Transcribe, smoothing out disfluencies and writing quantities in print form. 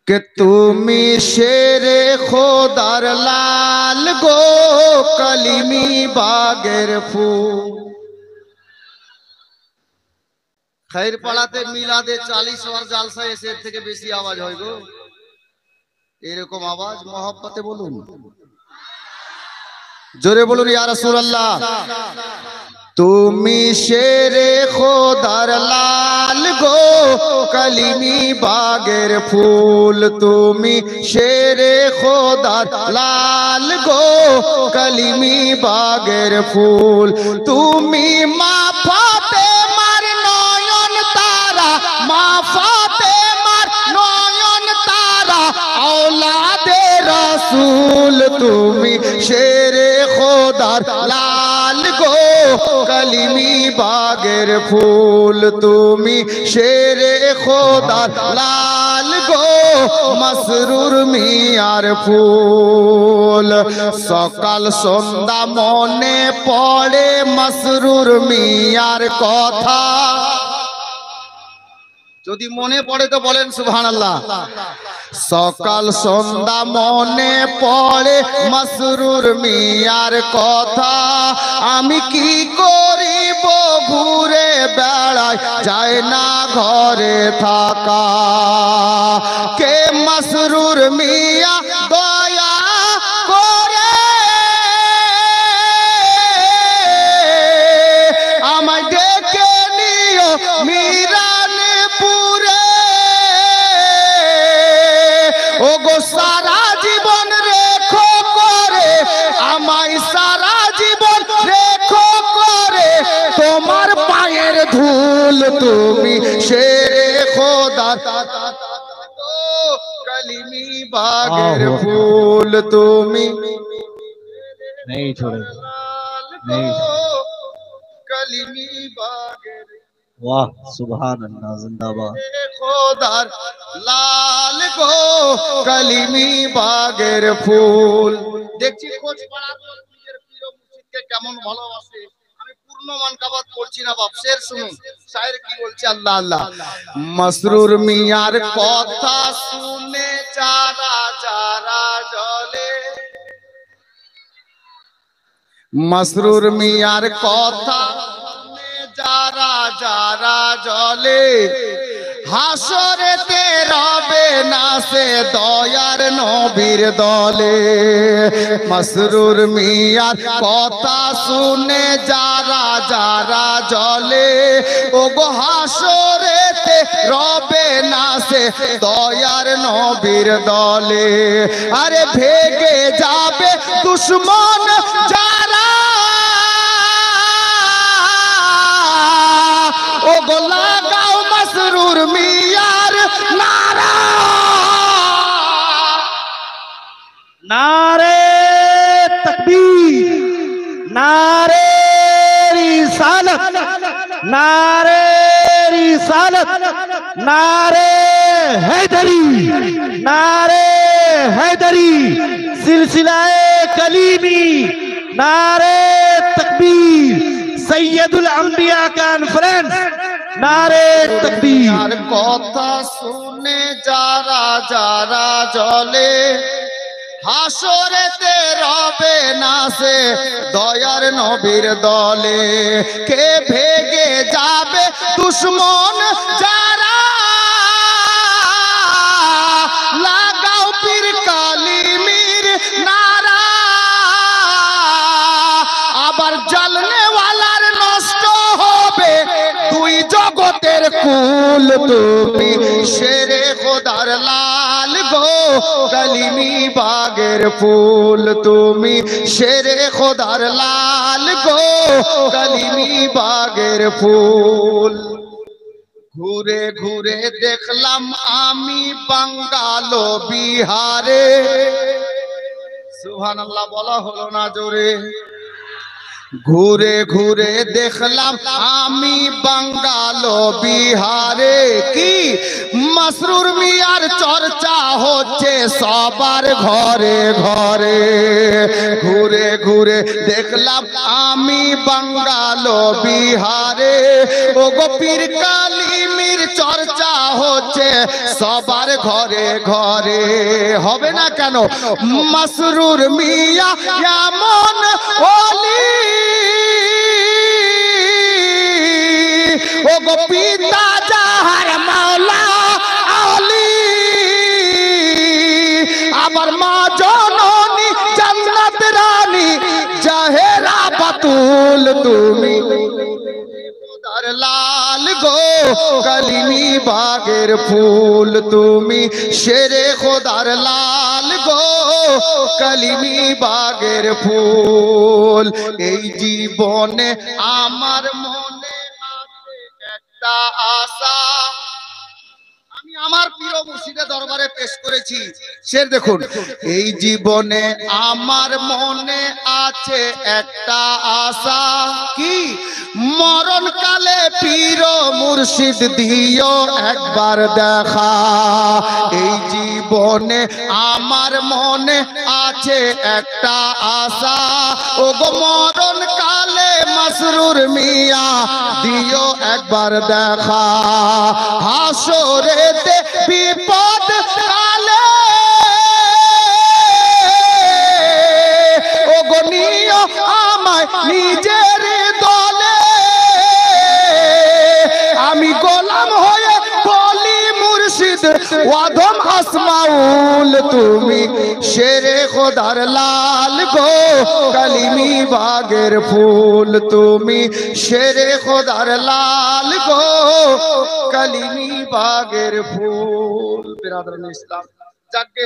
कि তুমি शेरे খোদার লাল গো কলিমি বাগের ফুল। खैर পাড়াতে মিলাদে 40 और জালসা এসে থেকে বেশি আওয়াজ হয় গো। এরকম আওয়াজ মহব্বতে বলুন, জোরে বলুন ইয়া রাসূলুল্লাহ। তুমি शेरे খোদার লাল গো কলিমি বাগের ফুল। তুমি शेरे খোদার লাল গো কলিমি বাগের ফুল। তুমি মা ফাতেমার নয়ন তারা, মা ফাতেমার নয়ন তারা, औलादे रसूल। তুমি शेरे খোদার লাল গো কলিমি বাগের ফুল। তুমি शेरे খোদার লাল গো মসরুর মিয়ার ফুল। সকাল সন্ধ্যা মনে পড়ে মসরুর মিয়ার কথা। যদি মনে পড়ে তো বলেন সুবহানাল্লাহ। সকাল সন্ধ্যা মনে পড়ে মসরুর মিয়ার কথা। আমি কি করিব ঘুরে বেড়াই, যায় না ঘরে থাকা। কে মসরুর মিয়া দয়া করে আমায় ডেকে নিও মিরানপুরে। ও গো সারা জীবন রেখো করে আমায়, সারা জীবন রেখো করে তোমার পায়ের ধুল। তুমি शेरे খোদার কলিমি বাগের ফুল। তুমি नहीं छोड़े, কলিমি বাগের। वाह सुभान अल्लाह, जिंदाबाद। খোদার লাল গো কলিমি বাগের ফুল। দেখছি খোঁজ পাড়া নিজের প্রিয় মুর্শিদকে কেমন ভালোবাসে। আমি পূর্ণ মানকাবাত করছি না বাপ, শের শুনুন শায়ের কি বলছে। আল্লাহ আল্লাহ। মসরুর মিয়ার কথা শুনে যারা যারা জ্বলে, মসরুর মিয়ার কথা শুনে যারা যারা জ্বলে, হাসরেতে রবে না সে দয়ার নবীর দলে। মসরুর মিয়ার কথা শুনে যারা যারা জ্বলে, ও গো হাসরেতে রবে না সে দয়ার নবীর দলে। আরে ভেগে যাবে দুশ্মন যারা, ও গো লাগাও মসরুর মিয়ার নারা। नारे तकबीर, नारे रिसालत, नारे रिसालत, नारे हैदरी, नारे हैदरी, सिलसिलाए कलीमी, नारे तकबीर, सैयदुल अंबिया कॉन्फ्रेंस, नारे तकबीर। কথা শুনে যারা যারা জ্বলে, হাসরেতে রবে না সে দয়ার নবীর দলে। কে ভেগে যাবে দুশ্মন যারা, লাগাও পীর কালিমির নারা। আবার জ্বলনে ওয়ালার নষ্ট হবে দুই জগতের কুল। তুমি शेरे খোদার লাল গো কলিমি বাগের ফুল। তুমি शेरे খোদার লাল গো কলিমি বাগের ফুল। ঘুরে ঘুরে দেখলাম আমি বাঙ্গাল বিহারে। সুবহানাল্লাহ বলা হলো না জোরে। ঘুরে ঘুরে দেখলাম আমি বাঙ্গাল বিহারে, কি মসরুর মিয়ার চর্চা হচ্ছে সবার ঘরে ঘরে। ঘুরে ঘুরে দেখলাম আমি বাঙ্গাল বিহারে, ও গো পীর কালিমির চর্চা হচ্ছে সবার ঘরে ঘরে, হবে না কেন? মাসরুর মিয়া এমন ওলি, ও গো পিতা যাহার মাওলা আলী, আবার মা জননী জান্নাত রানী জাহেরা বাতুল তুমি খোদার লাল গো কালিমি বাগের ফুল তুমি, শেরে খোদার লাল গো কালিমি বাগের ফুল। এই জীবনে আমার মনে আছে একটা আশা, আমি আমার প্রিয় মুর্শিদের দরবারে পেশ করেছি শের দেখুন। এই জীবনে আমার মনে আছে একটা আশা, কি? মরণকালে পীর মুর্শিদ দিও একবার দেখা। এই জীবনে আমার মনে আছে একটা আশা, ও গো মরণকালে মাসরুর মিয়া দিও একবার দেখা। হাসরেতে বিপদ কালে ও গো নিও আমায় নিজের দলে, আমি গোলাম হয়ে বলি মুর্শিদ ওয়াদম আসমাউল তুমি, শেরে খোদার লাল গো কালিমি বাগের ফুল তুমি, শেরে খোদার লাল গো কালিমি বাগের ফুল। বিরাদরান ইসলাম, যাকে